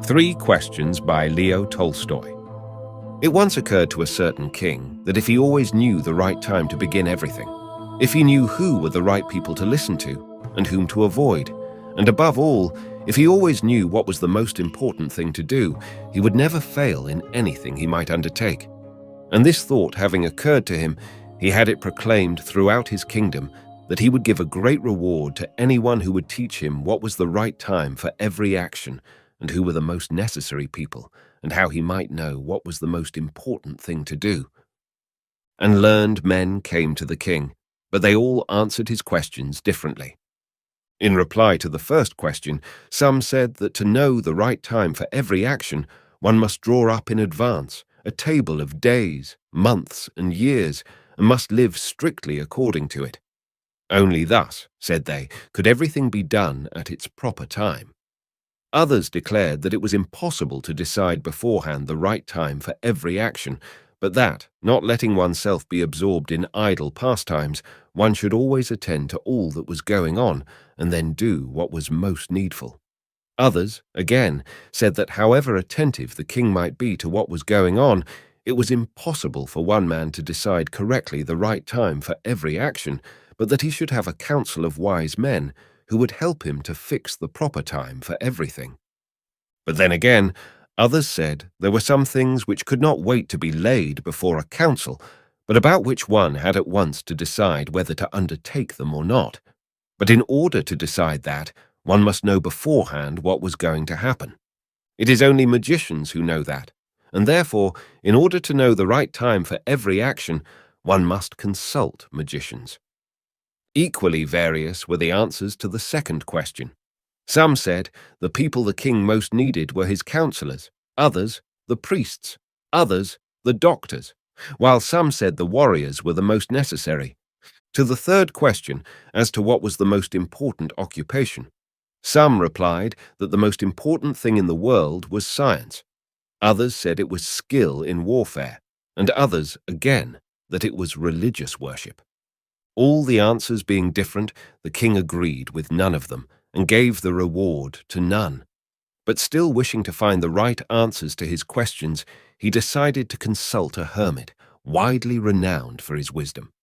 Three Questions by Leo Tolstoy. It once occurred to a certain king that if he always knew the right time to begin everything, if he knew who were the right people to listen to and whom to avoid, and above all, if he always knew what was the most important thing to do, he would never fail in anything he might undertake. And this thought having occurred to him, he had it proclaimed throughout his kingdom that he would give a great reward to anyone who would teach him what was the right time for every action, and who were the most necessary people, and how he might know what was the most important thing to do. And learned men came to the king, but they all answered his questions differently. In reply to the first question, some said that to know the right time for every action, one must draw up in advance a table of days, months, and years, and must live strictly according to it. Only thus, said they, could everything be done at its proper time. Others declared that it was impossible to decide beforehand the right time for every action, but that, not letting oneself be absorbed in idle pastimes, one should always attend to all that was going on, and then do what was most needful. Others, again, said that however attentive the king might be to what was going on, it was impossible for one man to decide correctly the right time for every action, but that he should have a council of wise men who would help him to fix the proper time for everything. But then again, others said there were some things which could not wait to be laid before a council, but about which one had at once to decide whether to undertake them or not. But in order to decide that, one must know beforehand what was going to happen. It is only magicians who know that, and therefore, in order to know the right time for every action, one must consult magicians. Equally various were the answers to the second question. Some said the people the king most needed were his counselors, others the priests, others the doctors, while some said the warriors were the most necessary. To the third question, as to what was the most important occupation, some replied that the most important thing in the world was science. Others said it was skill in warfare, and others, again, that it was religious worship. All the answers being different, the king agreed with none of them, and gave the reward to none. But still wishing to find the right answers to his questions, he decided to consult a hermit, widely renowned for his wisdom.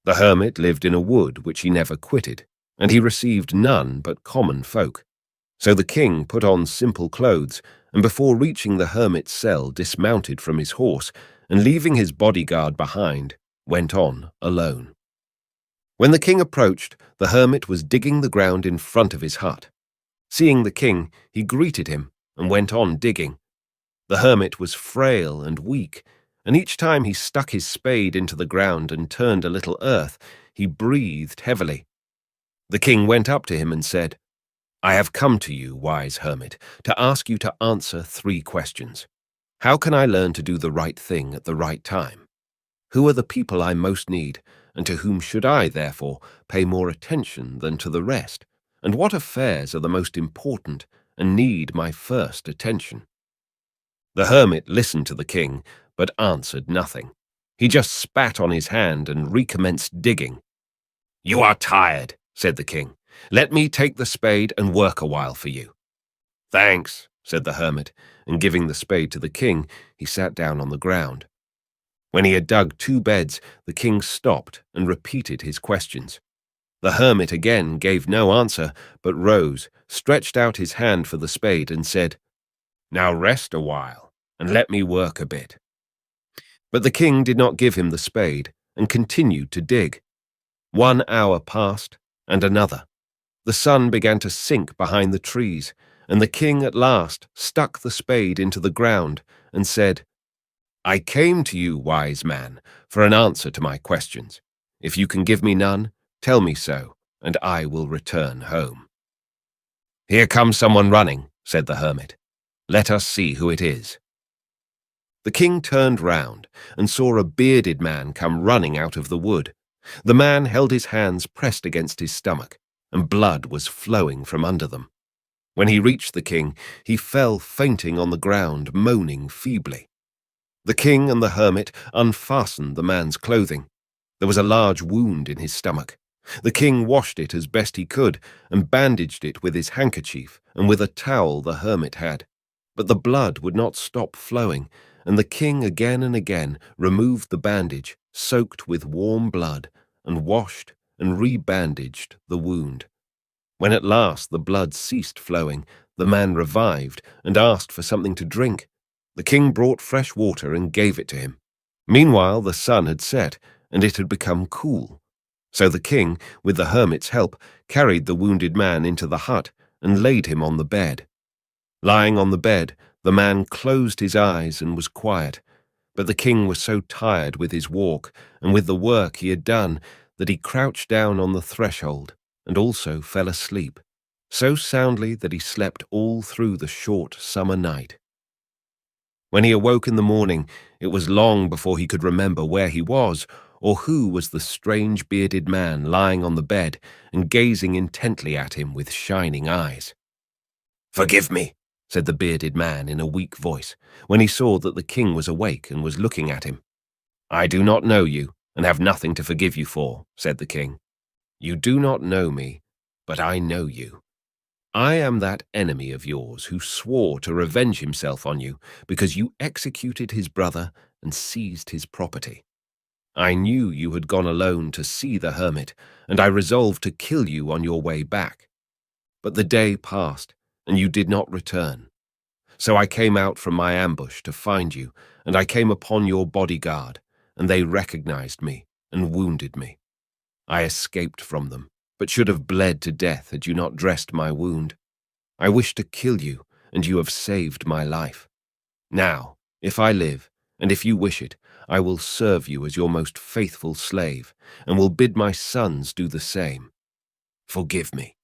The hermit lived in a wood which he never quitted, and he received none but common folk. So the king put on simple clothes, and before reaching the hermit's cell dismounted from his horse, and leaving his bodyguard behind, went on alone. When the king approached, the hermit was digging the ground in front of his hut. Seeing the king, he greeted him and went on digging. The hermit was frail and weak, and each time he stuck his spade into the ground and turned a little earth, he breathed heavily. The king went up to him and said, "I have come to you, wise hermit, to ask you to answer 3 questions. How can I learn to do the right thing at the right time? Who are the people I most need, and to whom should I, therefore, pay more attention than to the rest? And what affairs are the most important and need my first attention?" The hermit listened to the king, but answered nothing. He just spat on his hand and recommenced digging. "You are tired," said the king. "Let me take the spade and work a while for you." "Thanks," said the hermit, and giving the spade to the king, he sat down on the ground. When he had dug 2 beds, the king stopped and repeated his questions. The hermit again gave no answer, but rose, stretched out his hand for the spade, and said, "Now rest a while, and let me work a bit." But the king did not give him the spade, and continued to dig. 1 hour passed, and another. The sun began to sink behind the trees, and the king at last stuck the spade into the ground, and said, "I came to you, wise man, for an answer to my questions. If you can give me none, tell me so, and I will return home." "Here comes someone running," said the hermit. "Let us see who it is." The king turned round and saw a bearded man come running out of the wood. The man held his hands pressed against his stomach, and blood was flowing from under them. When he reached the king, he fell fainting on the ground, moaning feebly. The king and the hermit unfastened the man's clothing. There was a large wound in his stomach. The king washed it as best he could, and bandaged it with his handkerchief and with a towel the hermit had. But the blood would not stop flowing, and the king again and again removed the bandage, soaked with warm blood, and washed and rebandaged the wound. When at last the blood ceased flowing, the man revived and asked for something to drink. The king brought fresh water and gave it to him. Meanwhile the sun had set, and it had become cool. So the king, with the hermit's help, carried the wounded man into the hut and laid him on the bed. Lying on the bed, the man closed his eyes and was quiet, but the king was so tired with his walk and with the work he had done that he crouched down on the threshold and also fell asleep, so soundly that he slept all through the short summer night. When he awoke in the morning, it was long before he could remember where he was or who was the strange bearded man lying on the bed and gazing intently at him with shining eyes. "Forgive me," said the bearded man in a weak voice, when he saw that the king was awake and was looking at him. "I do not know you, and have nothing to forgive you for," said the king. "You do not know me, but I know you. I am that enemy of yours who swore to revenge himself on you because you executed his brother and seized his property. I knew you had gone alone to see the hermit, and I resolved to kill you on your way back. But the day passed, and you did not return. So I came out from my ambush to find you, and I came upon your bodyguard, and they recognized me and wounded me. I escaped from them, but should have bled to death had you not dressed my wound. I wished to kill you, and you have saved my life. Now, if I live, and if you wish it, I will serve you as your most faithful slave, and will bid my sons do the same. Forgive me."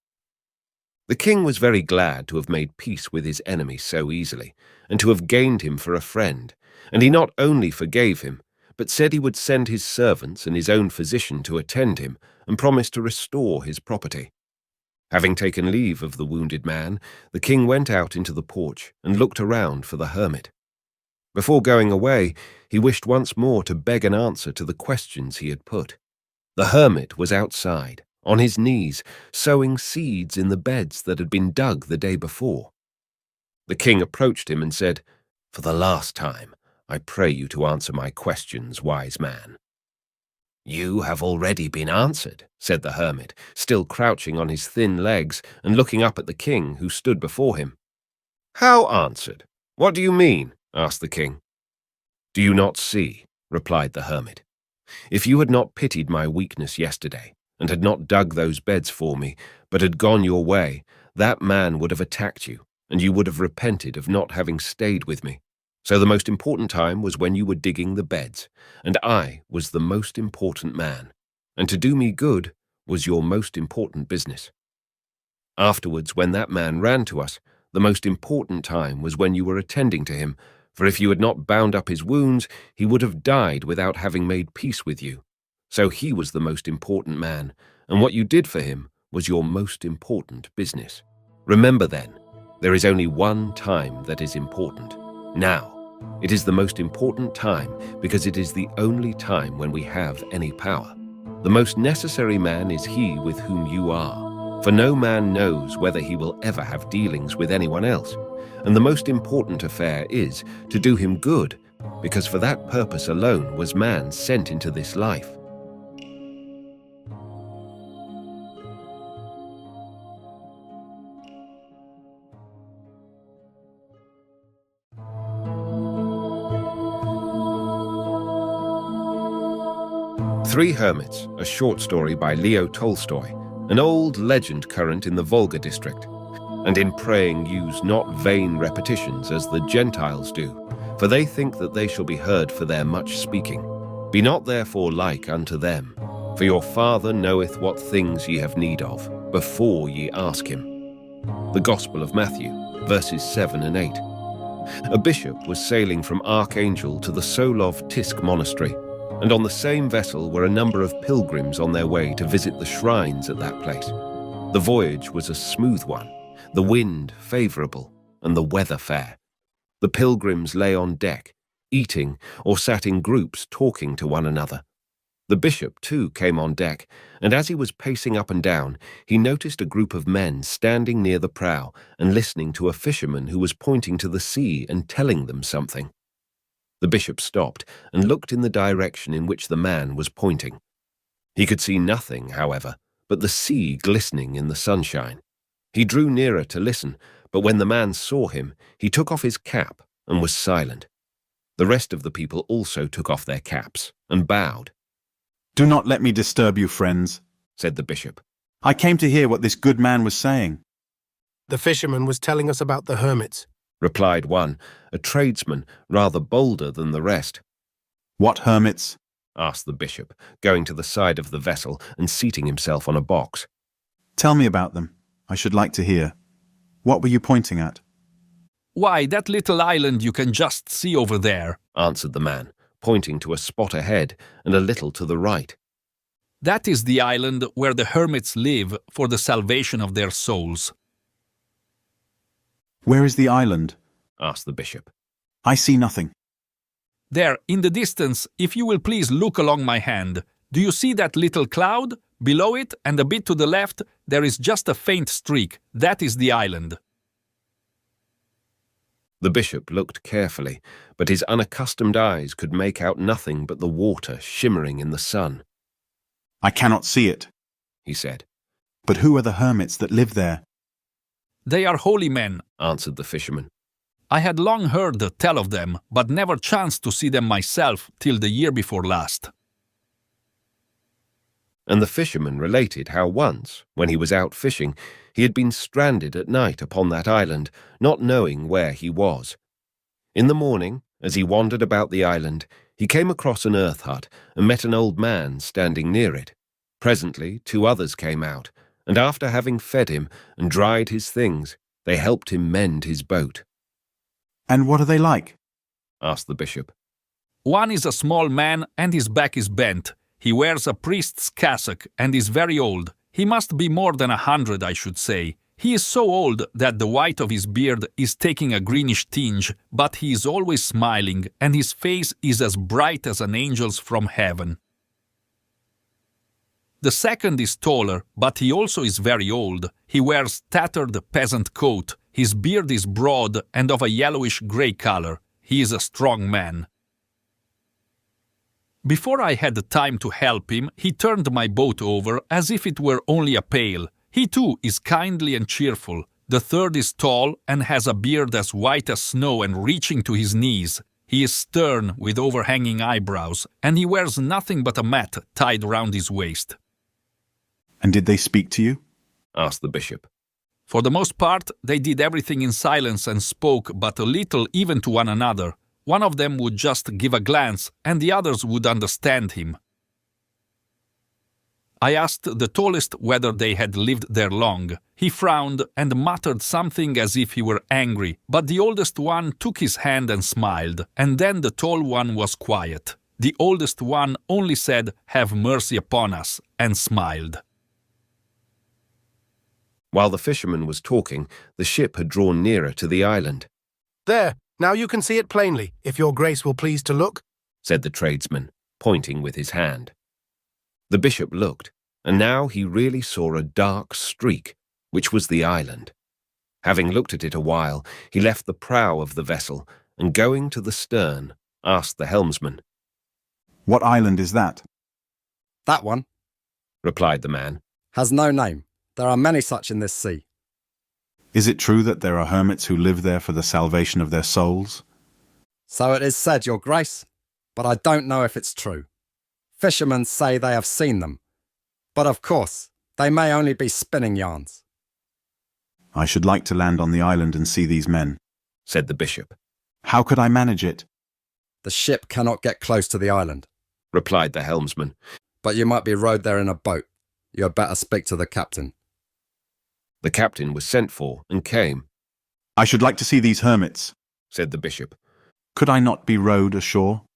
The king was very glad to have made peace with his enemy so easily, and to have gained him for a friend, and he not only forgave him, but said he would send his servants and his own physician to attend him, and promised to restore his property. Having taken leave of the wounded man, the king went out into the porch and looked around for the hermit. Before going away, he wished once more to beg an answer to the questions he had put. The hermit was outside, on his knees, sowing seeds in the beds that had been dug the day before. The king approached him and said, "For the last time, I pray you to answer my questions, wise man." "You have already been answered," said the hermit, still crouching on his thin legs and looking up at the king, who stood before him. "How answered? What do you mean?" asked the king. "Do you not see?" replied the hermit. "If you had not pitied my weakness yesterday, and had not dug those beds for me, but had gone your way, that man would have attacked you, and you would have repented of not having stayed with me. So the most important time was when you were digging the beds, and I was the most important man, and to do me good was your most important business. Afterwards, when that man ran to us, the most important time was when you were attending to him, for if you had not bound up his wounds, he would have died without having made peace with you. So he was the most important man, and what you did for him was your most important business. Remember then, there is only one time that is important. Now. It is the most important time because it is the only time when we have any power. The most necessary man is he with whom you are, for no man knows whether he will ever have dealings with anyone else. And the most important affair is to do him good, because for that purpose alone was man sent into this life. Three Hermits, a short story by Leo Tolstoy, an old legend current in the Volga district. And in praying use not vain repetitions as the Gentiles do, for they think that they shall be heard for their much speaking. Be not therefore like unto them, for your Father knoweth what things ye have need of, before ye ask him. The Gospel of Matthew, verses 7 and 8. A bishop was sailing from Archangel to the Solovtisk monastery, and on the same vessel were a number of pilgrims on their way to visit the shrines at that place. The voyage was a smooth one, the wind favorable, and the weather fair. The pilgrims lay on deck, eating, or sat in groups talking to one another. The bishop, too, came on deck, and as he was pacing up and down, he noticed a group of men standing near the prow and listening to a fisherman who was pointing to the sea and telling them something. The bishop stopped and looked in the direction in which the man was pointing. He could see nothing, however, but the sea glistening in the sunshine. He drew nearer to listen, but when the man saw him, he took off his cap and was silent. The rest of the people also took off their caps and bowed. "Do not let me disturb you, friends," said the bishop. "I came to hear what this good man was saying." "The fisherman was telling us about the hermits," replied one, a tradesman rather bolder than the rest. "What hermits?" asked the bishop, going to the side of the vessel and seating himself on a box. "Tell me about them. I should like to hear. What were you pointing at?" "Why, that little island you can just see over there," answered the man, pointing to a spot ahead and a little to the right. "That is the island where the hermits live for the salvation of their souls." "Where is the island?" asked the bishop. "I see nothing." "There, in the distance, if you will please look along my hand. Do you see that little cloud? Below it, and a bit to the left, there is just a faint streak. That is the island." The bishop looked carefully, but his unaccustomed eyes could make out nothing but the water shimmering in the sun. "I cannot see it," he said. "But who are the hermits that live there?" "They are holy men," answered the fisherman. "I had long heard tell of them, but never chanced to see them myself till the year before last." And the fisherman related how once, when he was out fishing, he had been stranded at night upon that island, not knowing where he was. In the morning, as he wandered about the island, he came across an earth hut and met an old man standing near it. Presently 2 others came out, and after having fed him and dried his things, they helped him mend his boat. "And what are they like?" asked the bishop. "One is a small man and his back is bent. He wears a priest's cassock and is very old. He must be more than 100, I should say. He is so old that the white of his beard is taking a greenish tinge, but he is always smiling, and his face is as bright as an angel's from heaven. The second is taller, but he also is very old. He wears tattered peasant coat. His beard is broad and of a yellowish-grey color. He is a strong man. Before I had the time to help him, he turned my boat over as if it were only a pail. He too is kindly and cheerful. The third is tall and has a beard as white as snow and reaching to his knees. He is stern with overhanging eyebrows, and he wears nothing but a mat tied round his waist." "And did they speak to you?" asked the bishop. For the most part, they did everything in silence and spoke but a little even to one another. One of them would just give a glance, and the others would understand him. I asked the tallest whether they had lived there long. He frowned and muttered something as if he were angry, but the oldest one took his hand and smiled, and then the tall one was quiet. The oldest one only said, "Have mercy upon us," and smiled. While the fisherman was talking, the ship had drawn nearer to the island. "There, now you can see it plainly, if your grace will please to look," said the tradesman, pointing with his hand. The bishop looked, and now he really saw a dark streak, which was the island. Having looked at it a while, he left the prow of the vessel, and going to the stern, asked the helmsman. "What island is that?" "That one," replied the man. "has no name. There are many such in this sea." "Is it true that there are hermits who live there for the salvation of their souls?" "So it is said, your grace, but I don't know if it's true. Fishermen say they have seen them, but of course, they may only be spinning yarns." "I should like to land on the island and see these men," said the bishop. "How could I manage it?" "The ship cannot get close to the island," replied the helmsman. "but you might be rowed there in a boat. You had better speak to the captain." The captain was sent for and came. "I should like to see these hermits," said the bishop. "Could I not be rowed ashore?"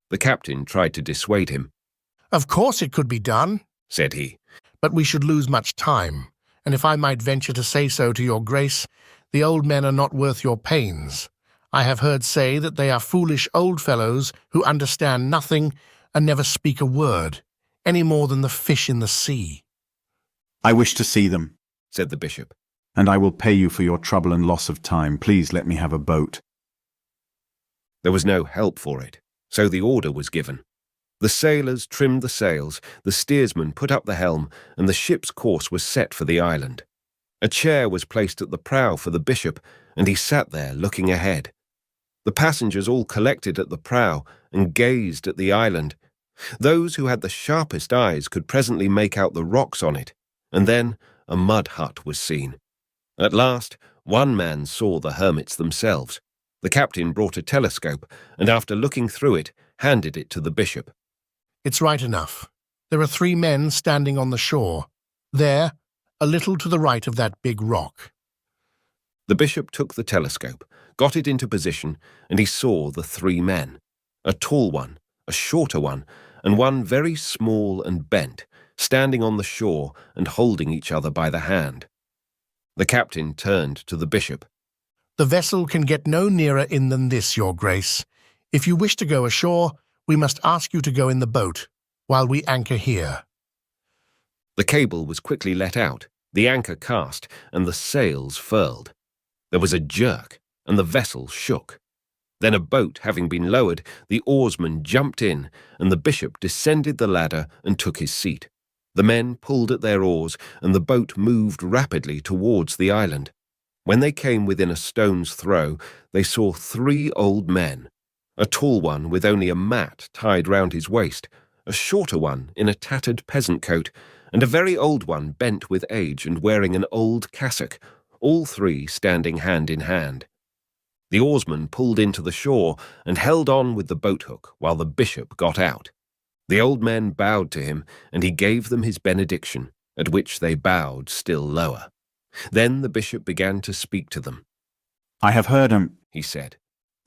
The captain tried to dissuade him. "Of course it could be done," said he. "but we should lose much time, and if I might venture to say so to your grace, the old men are not worth your pains. I have heard say that they are foolish old fellows who understand nothing, and never speak a word, any more than the fish in the sea. I wish to see them, said the bishop. and I will pay you for your trouble and loss of time. Please let me have a boat. There was no help for it, so the order was given. The sailors trimmed the sails, the steersman put up the helm, and the ship's course was set for the island. A chair was placed at the prow for the bishop, and he sat there looking ahead. The passengers all collected at the prow and gazed at the island. Those who had the sharpest eyes could presently make out the rocks on it, and then a mud hut was seen. At last, one man saw the hermits themselves. The captain brought a telescope, and after looking through it, handed it to the bishop. It's right enough. There are 3 men standing on the shore. There, a little to the right of that big rock. The bishop took the telescope, got it into position, and he saw the 3 men. A tall one, a shorter one, and one very small and bent, standing on the shore and holding each other by the hand. The captain turned to the bishop. The vessel can get no nearer in than this, your grace. If you wish to go ashore, we must ask you to go in the boat, while we anchor here. The cable was quickly let out, the anchor cast, and the sails furled. There was a jerk, and the vessel shook. Then a boat having been lowered, the oarsman jumped in, and the bishop descended the ladder and took his seat. The men pulled at their oars, and the boat moved rapidly towards the island. When they came within a stone's throw, they saw 3 old men. A tall one with only a mat tied round his waist, a shorter one in a tattered peasant coat, and a very old one bent with age and wearing an old cassock, all 3 standing hand in hand. The oarsman pulled into the shore and held on with the boat-hook while the bishop got out. The old men bowed to him, and he gave them his benediction, at which they bowed still lower. Then the bishop began to speak to them. I have heard, He said,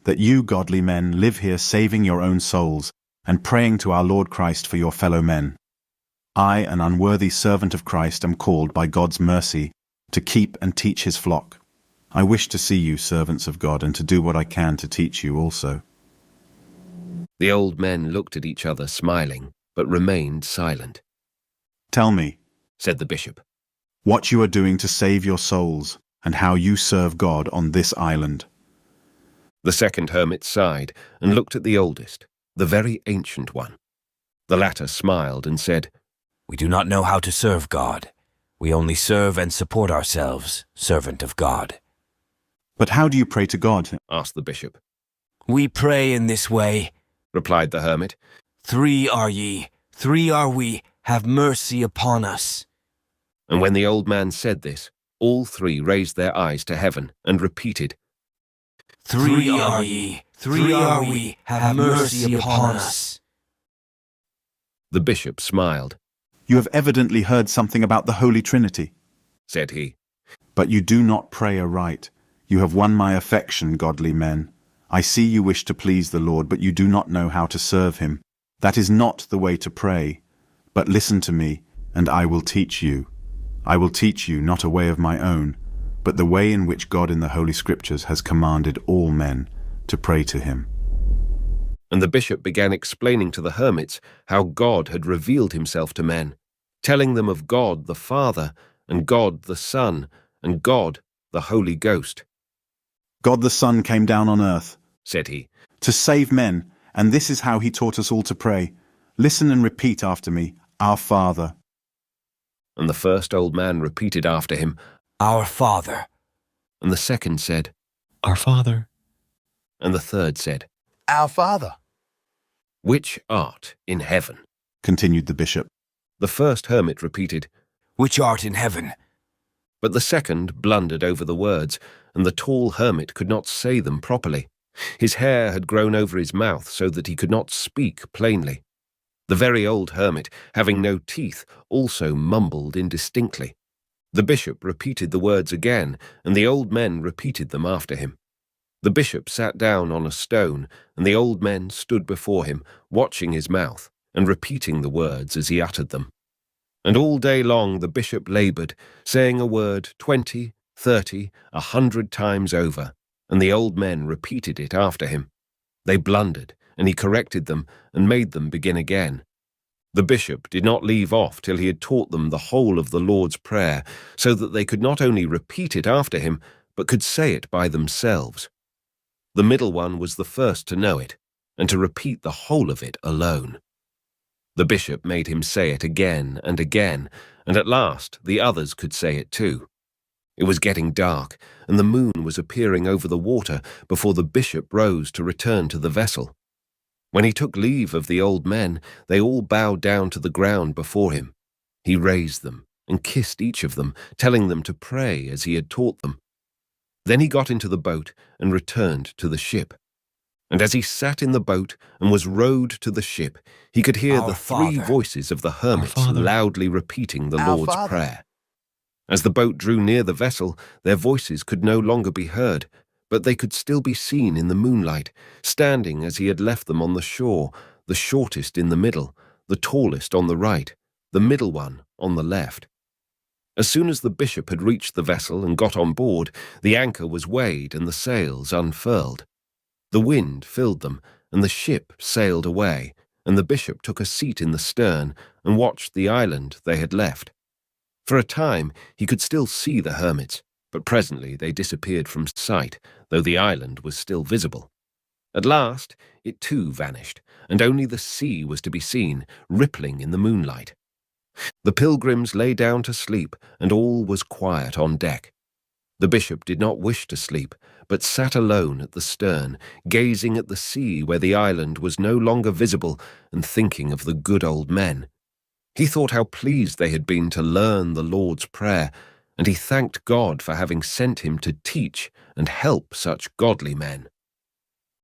that you godly men live here saving your own souls and praying to our Lord Christ for your fellow men. I, an unworthy servant of Christ, am called by God's mercy to keep and teach his flock. I wish to see you servants of God and to do what I can to teach you also. The old men looked at each other smiling, but remained silent. Tell me, Said the bishop. what you are doing to save your souls and how you serve God on this island. The second hermit sighed and looked at the oldest, the very ancient one. The latter smiled and said, We do not know how to serve God. We only serve and support ourselves, servant of God. But how do you pray to God? asked the bishop. We pray in this way. Replied the hermit. 3 are ye, 3 are we, have mercy upon us. And when the old man said this, all 3 raised their eyes to heaven and repeated, 3 are ye, 3 are we, have mercy upon us. The bishop smiled. You have evidently heard something about the Holy Trinity, Said he. but you do not pray aright. You have won my affection, godly men. I see you wish to please the Lord, but you do not know how to serve him. That is not the way to pray. But listen to me, and I will teach you. I will teach you not a way of my own, but the way in which God in the Holy Scriptures has commanded all men to pray to him. And the bishop began explaining to the hermits how God had revealed himself to men, telling them of God the Father, and God the Son, and God the Holy Ghost. God the Son came down on earth, Said he. to save men, and this is how he taught us all to pray. Listen and repeat after me, Our Father. And the first old man repeated after him, Our Father. and the second said, Our Father, and the third said, Our Father. Which art in heaven? Continued the bishop. The first hermit repeated, Which art in heaven. but the second blundered over the words, and the tall hermit could not say them properly. His hair had grown over his mouth so that he could not speak plainly. The very old hermit, having no teeth, also mumbled indistinctly. The bishop repeated the words again, and the old men repeated them after him. The bishop sat down on a stone, and the old men stood before him, watching his mouth, and repeating the words as he uttered them. And all day long the bishop laboured, saying a word 20, 30, 100 times over, and the old men repeated it after him. They blundered and he corrected them and made them begin again. The bishop did not leave off till he had taught them the whole of the Lord's Prayer, so that they could not only repeat it after him, but could say it by themselves. The middle one was the first to know it, and to repeat the whole of it alone. The bishop made him say it again and again, and at last the others could say it too. It was getting dark, and the moon was appearing over the water before the bishop rose to return to the vessel. When he took leave of the old men, they all bowed down to the ground before him. He raised them and kissed each of them, telling them to pray as he had taught them. Then he got into the boat and returned to the ship. And as he sat in the boat and was rowed to the ship, he could hear Our the three Father. voices of the hermits Father. loudly repeating the Our Lord's Father. Prayer. As the boat drew near the vessel, their voices could no longer be heard, but they could still be seen in the moonlight, standing as he had left them on the shore, the shortest in the middle, the tallest on the right, the middle one on the left. As soon as the bishop had reached the vessel and got on board, the anchor was weighed and the sails unfurled. The wind filled them, and the ship sailed away, and the bishop took a seat in the stern and watched the island they had left. For a time he could still see the hermits, but presently they disappeared from sight, though the island was still visible. At last it too vanished, and only the sea was to be seen, rippling in the moonlight. The pilgrims lay down to sleep, and all was quiet on deck. The bishop did not wish to sleep, but sat alone at the stern, gazing at the sea where the island was no longer visible, and thinking of the good old men. He thought how pleased they had been to learn the Lord's Prayer, and he thanked God for having sent him to teach and help such godly men.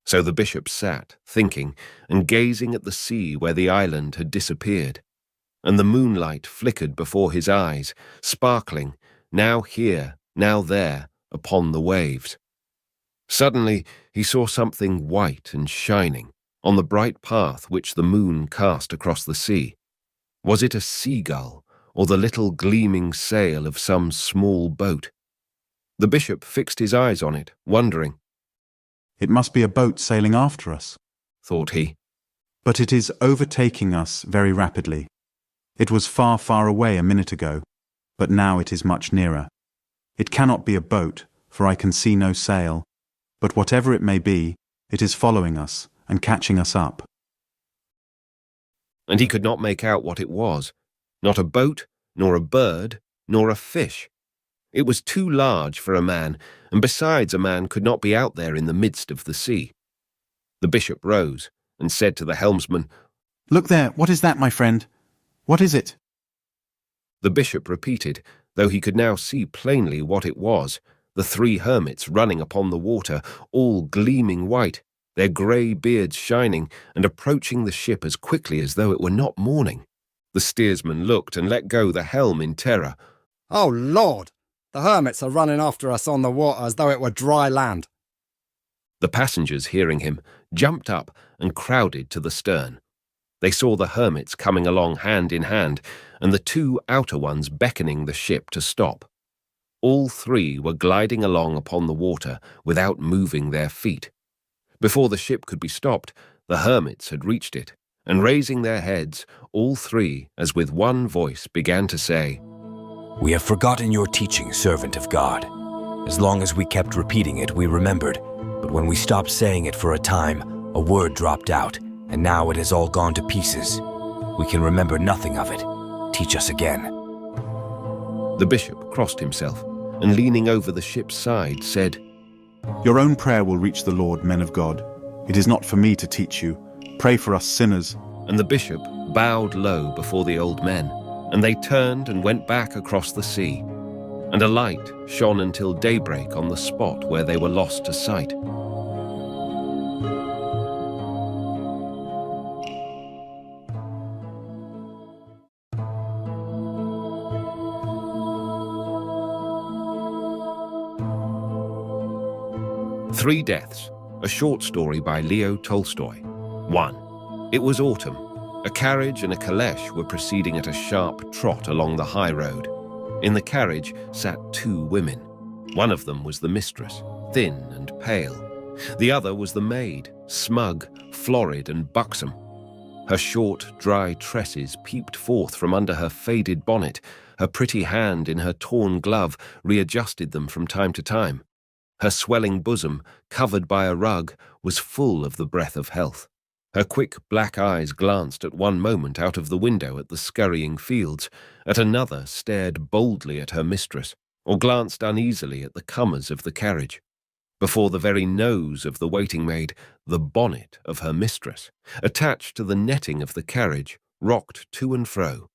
So the bishop sat, thinking, and gazing at the sea where the island had disappeared. And the moonlight flickered before his eyes, sparkling, now here, now there, upon the waves. Suddenly he saw something white and shining on the bright path which the moon cast across the sea. Was it a seagull, or the little gleaming sail of some small boat? The bishop fixed his eyes on it, wondering. It must be a boat sailing after us. Thought he. But it is overtaking us very rapidly. It was far, far away a minute ago, but now it is much nearer. It cannot be a boat, for I can see no sail, but whatever it may be, it is following us and catching us up. And he could not make out what it was. Not a boat, nor a bird, nor a fish. It was too large for a man, and besides a man could not be out there in the midst of the sea. The bishop rose and said to the helmsman, Look there, what is that, my friend? What is it? The bishop repeated, though he could now see plainly what it was, the three hermits running upon the water, all gleaming white, their grey beards shining, and approaching the ship as quickly as though it were not morning. The steersman looked and let go the helm in terror. Oh, Lord! The hermits are running after us on the water as though it were dry land. The passengers, hearing him, jumped up and crowded to the stern. They saw the hermits coming along hand in hand, and the two outer ones beckoning the ship to stop. All three were gliding along upon the water without moving their feet. Before the ship could be stopped, the hermits had reached it, and raising their heads, all three, as with one voice, began to say, We have forgotten your teaching, servant of God. As long as we kept repeating it, we remembered, but when we stopped saying it for a time, a word dropped out, and now it has all gone to pieces. We can remember nothing of it. Teach us again. The bishop crossed himself, and leaning over the ship's side, said, Your own prayer will reach the Lord, men of God. It is not for me to teach you. Pray for us sinners. And the bishop bowed low before the old men, and they turned and went back across the sea. And a light shone until daybreak on the spot where they were lost to sight. Three Deaths, a short story by Leo Tolstoy. 1. It was autumn. A carriage and a caleche were proceeding at a sharp trot along the high road. In the carriage sat two women. One of them was the mistress, thin and pale, The other was the maid, smug, florid and buxom. Her short, dry tresses peeped forth from under her faded bonnet. Her pretty hand in her torn glove readjusted them from time to time. Her swelling bosom, covered by a rug, was full of the breath of health. Her quick black eyes glanced at one moment out of the window at the scurrying fields, at another stared boldly at her mistress, or glanced uneasily at the comers of the carriage. Before the very nose of the waiting maid, the bonnet of her mistress, attached to the netting of the carriage, rocked to and fro.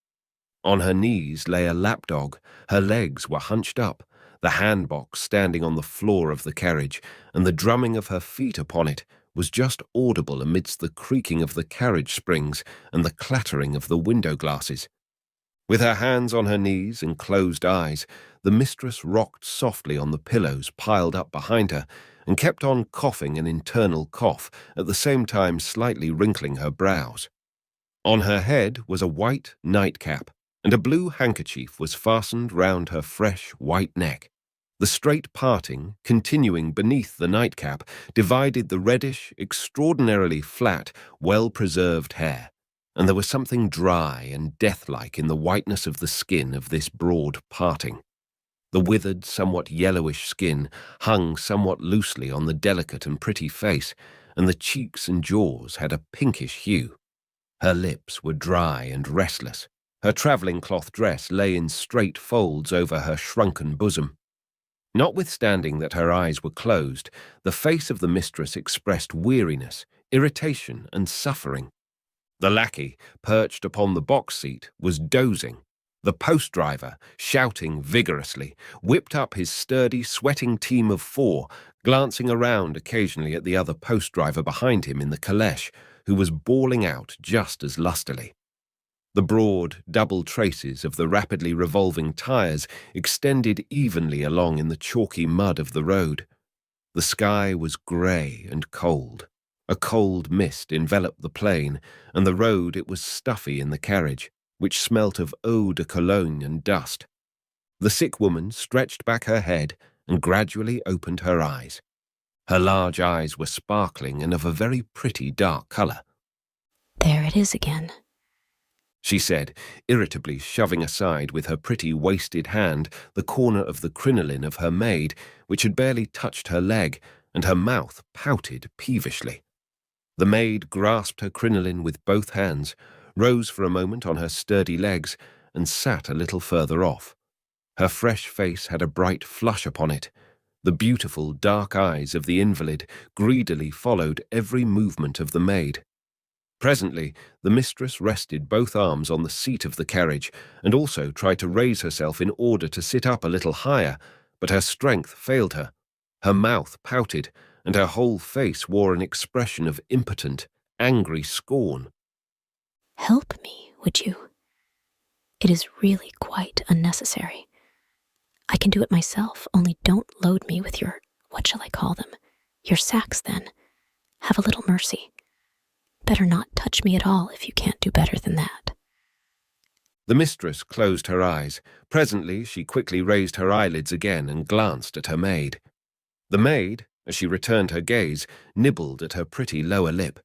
On her knees lay a lapdog. Her legs were hunched up, the handbox standing on the floor of the carriage, and the drumming of her feet upon it was just audible amidst the creaking of the carriage springs and the clattering of the window glasses. With her hands on her knees and closed eyes, the mistress rocked softly on the pillows piled up behind her and kept on coughing an internal cough, at the same time slightly wrinkling her brows. On her head was a white nightcap, and a blue handkerchief was fastened round her fresh white neck. The straight parting, continuing beneath the nightcap, divided the reddish, extraordinarily flat, well-preserved hair, and there was something dry and death-like in the whiteness of the skin of this broad parting. The withered, somewhat yellowish skin hung somewhat loosely on the delicate and pretty face, and the cheeks and jaws had a pinkish hue. Her lips were dry and restless. Her travelling cloth dress lay in straight folds over her shrunken bosom. Notwithstanding that her eyes were closed, the face of the mistress expressed weariness, irritation, and suffering. The lackey, perched upon the box seat, was dozing. The post-driver, shouting vigorously, whipped up his sturdy, sweating team of 4, glancing around occasionally at the other post-driver behind him in the calèche, who was bawling out just as lustily. The broad, double traces of the rapidly revolving tyres extended evenly along in the chalky mud of the road. The sky was grey and cold. A cold mist enveloped the plain, and the road it was stuffy in the carriage, which smelt of eau de cologne and dust. The sick woman stretched back her head and gradually opened her eyes. Her large eyes were sparkling and of a very pretty dark colour. "There it is again," she said, irritably shoving aside with her pretty wasted hand the corner of the crinoline of her maid, which had barely touched her leg, and her mouth pouted peevishly. The maid grasped her crinoline with both hands, rose for a moment on her sturdy legs, and sat a little further off. Her fresh face had a bright flush upon it. The beautiful dark eyes of the invalid greedily followed every movement of the maid. Presently, the mistress rested both arms on the seat of the carriage and also tried to raise herself in order to sit up a little higher, but her strength failed her. Her mouth pouted, and her whole face wore an expression of impotent, angry scorn. "Help me, would you? It is really quite unnecessary. I can do it myself, only don't load me with your, what shall I call them? Your sacks, then. Have a little mercy. Better not touch me at all if you can't do better than that." The mistress closed her eyes. Presently she quickly raised her eyelids again and glanced at her maid. The maid, as she returned her gaze, nibbled at her pretty lower lip.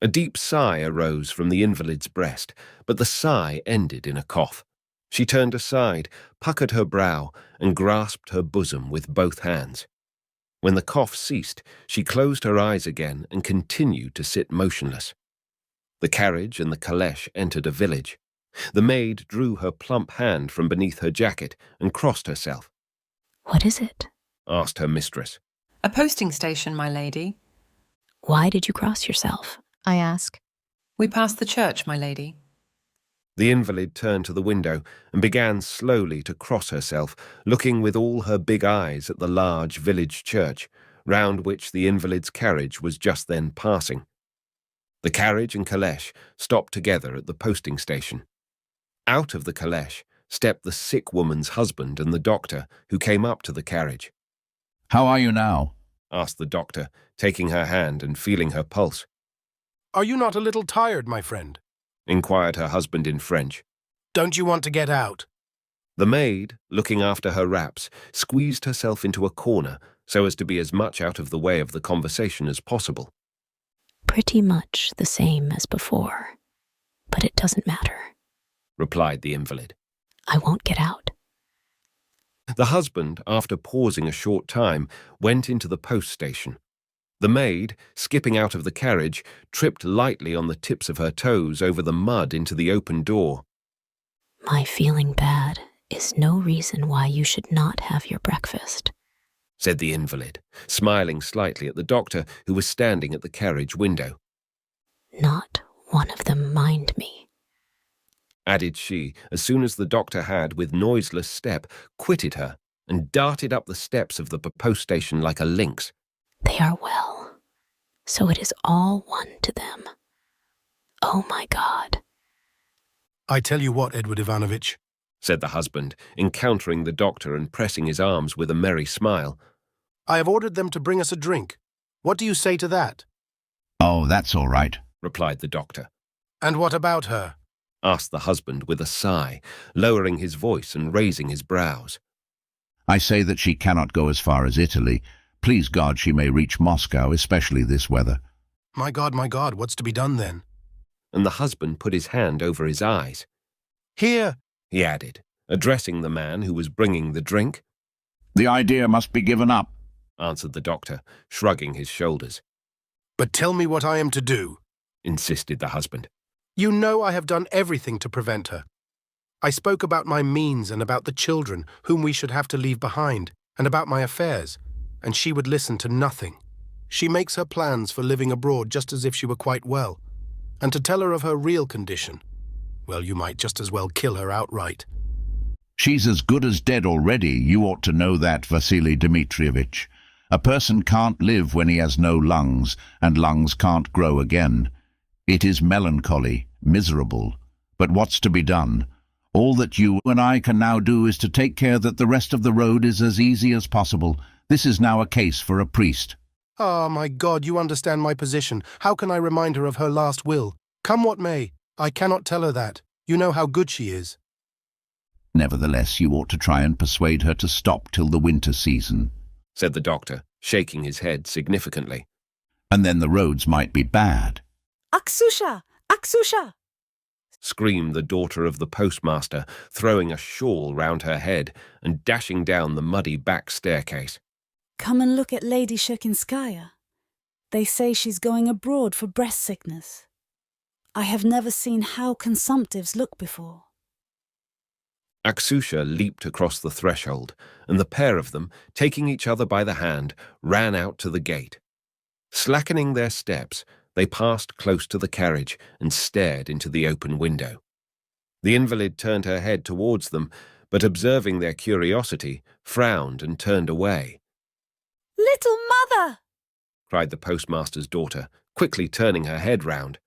A deep sigh arose from the invalid's breast, but the sigh ended in a cough. She turned aside, puckered her brow, and grasped her bosom with both hands. When the cough ceased, she closed her eyes again and continued to sit motionless. The carriage and the calèche entered a village. The maid drew her plump hand from beneath her jacket and crossed herself. "What is it?" asked her mistress. "A posting station, my lady." "Why did you cross yourself?" I ask. "We passed the church, my lady." The invalid turned to the window and began slowly to cross herself, looking with all her big eyes at the large village church, round which the invalid's carriage was just then passing. The carriage and calèche stopped together at the posting station. Out of the calèche stepped the sick woman's husband and the doctor, who came up to the carriage. "How are you now?" asked the doctor, taking her hand and feeling her pulse. "Are you not a little tired, my friend?" inquired her husband in French. "Don't you want to get out?" The maid, looking after her wraps, squeezed herself into a corner, so as to be as much out of the way of the conversation as possible. Pretty much the same as before, but it doesn't matter. Replied the invalid. I won't get out. The husband, after pausing a short time, went into the post station. The maid, skipping out of the carriage, tripped lightly on the tips of her toes over the mud into the open door. My feeling bad is no reason why you should not have your breakfast, said the invalid, smiling slightly at the doctor who was standing at the carriage window. Not one of them mind me, added she, as soon as the doctor had, with noiseless step, quitted her and darted up the steps of the post station like a lynx. They are well, so it is all one to them. Oh my God. I tell you what, Edward Ivanovich, said the husband, encountering the doctor and pressing his arms with a merry smile. I have ordered them to bring us a drink. What do you say to that? Oh, that's all right, replied the doctor. And what about her? Asked the husband with a sigh, lowering his voice and raising his brows. I say that she cannot go as far as Italy. Please God she may reach Moscow, especially this weather. My God, what's to be done then? And the husband put his hand over his eyes. Here, he added, addressing the man who was bringing the drink. The idea must be given up, answered the doctor, shrugging his shoulders. But tell me what I am to do, insisted the husband. You know I have done everything to prevent her. I spoke about my means and about the children whom we should have to leave behind, and about my affairs, and she would listen to nothing. She makes her plans for living abroad just as if she were quite well, and to tell her of her real condition, well, you might just as well kill her outright. She's as good as dead already. You ought to know that, Vasily Dmitrievich. A person can't live when he has no lungs, and lungs can't grow again. It is melancholy, miserable. But what's to be done? All that you and I can now do is to take care that the rest of the road is as easy as possible. This is now a case for a priest. Ah, my God, you understand my position. How can I remind her of her last will? Come what may, I cannot tell her that. You know how good she is. Nevertheless, you ought to try and persuade her to stop till the winter season, said the doctor, shaking his head significantly. And then the roads might be bad. Aksusha! Aksusha! Screamed the daughter of the postmaster, throwing a shawl round her head and dashing down the muddy back staircase. Come and look at Lady Shurkinskaya. They say she's going abroad for breast sickness. I have never seen how consumptives look before. Aksusha leaped across the threshold, and the pair of them, taking each other by the hand, ran out to the gate. Slackening their steps, they passed close to the carriage and stared into the open window. The invalid turned her head towards them, but observing their curiosity, frowned and turned away. Little mother! Cried the postmaster's daughter, quickly turning her head round.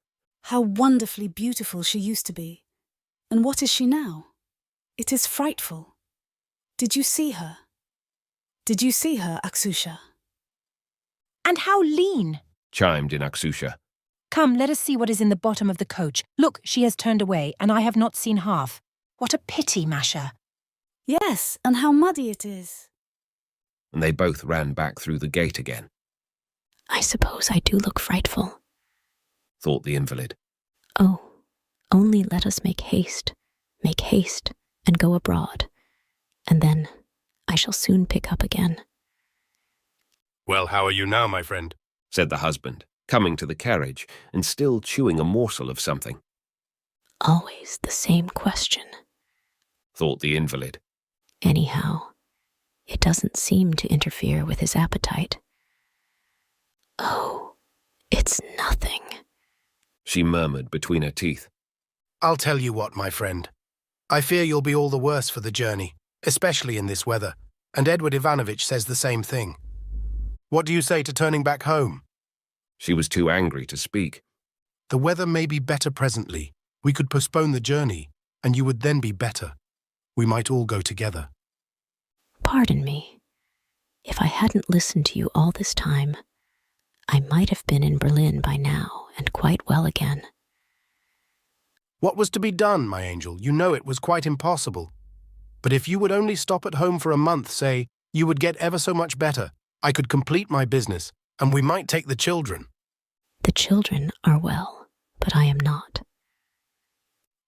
How wonderfully beautiful she used to be. And what is she now? It is frightful. Did you see her? Did you see her, Aksusha? And how lean! Chimed in Aksusha. Come, let us see what is in the bottom of the coach. Look, she has turned away, and I have not seen half. What a pity, Masha. Yes, and how muddy it is. And they both ran back through the gate again. I suppose I do look frightful, thought the invalid. Oh, only let us make haste, and go abroad, and then I shall soon pick up again. Well, how are you now, my friend? Said the husband, coming to the carriage and still chewing a morsel of something. Always the same question, thought the invalid. Anyhow, it doesn't seem to interfere with his appetite. Oh, it's nothing, she murmured between her teeth. I'll tell you what, my friend. I fear you'll be all the worse for the journey, especially in this weather, and Edward Ivanovich says the same thing. What do you say to turning back home? She was too angry to speak. The weather may be better presently. We could postpone the journey, and you would then be better. We might all go together. Pardon me. If I hadn't listened to you all this time, I might have been in Berlin by now and quite well again. What was to be done, my angel? You know it was quite impossible. But if you would only stop at home for a month, say, you would get ever so much better, I could complete my business, and we might take the children. The children are well, but I am not.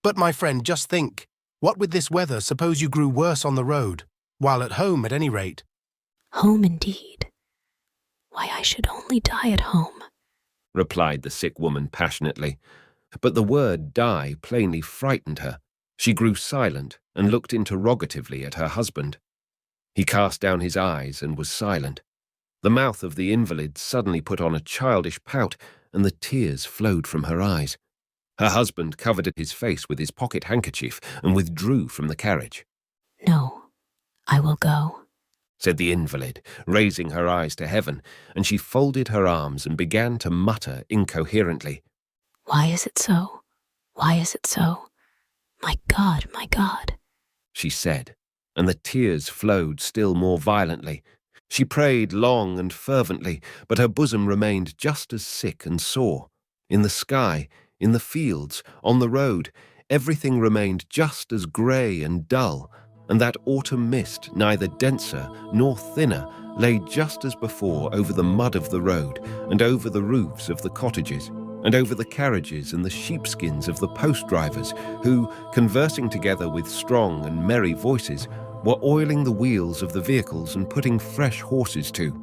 But my friend, just think, what with this weather, suppose you grew worse on the road, while at home at any rate. Home indeed. Why, I should only die at home, replied the sick woman passionately. But the word die plainly frightened her. She grew silent and looked interrogatively at her husband. He cast down his eyes and was silent. The mouth of the invalid suddenly put on a childish pout, and the tears flowed from her eyes. Her husband covered his face with his pocket handkerchief and withdrew from the carriage. No, I will go, said the invalid, raising her eyes to heaven, and she folded her arms and began to mutter incoherently. Why is it so? Why is it so? My God, she said, and the tears flowed still more violently. She prayed long and fervently, but her bosom remained just as sick and sore. In the sky, in the fields, on the road, everything remained just as grey and dull, and that autumn mist, neither denser nor thinner, lay just as before over the mud of the road, and over the roofs of the cottages, and over the carriages and the sheepskins of the post-drivers, who, conversing together with strong and merry voices, were oiling the wheels of the vehicles and putting fresh horses to.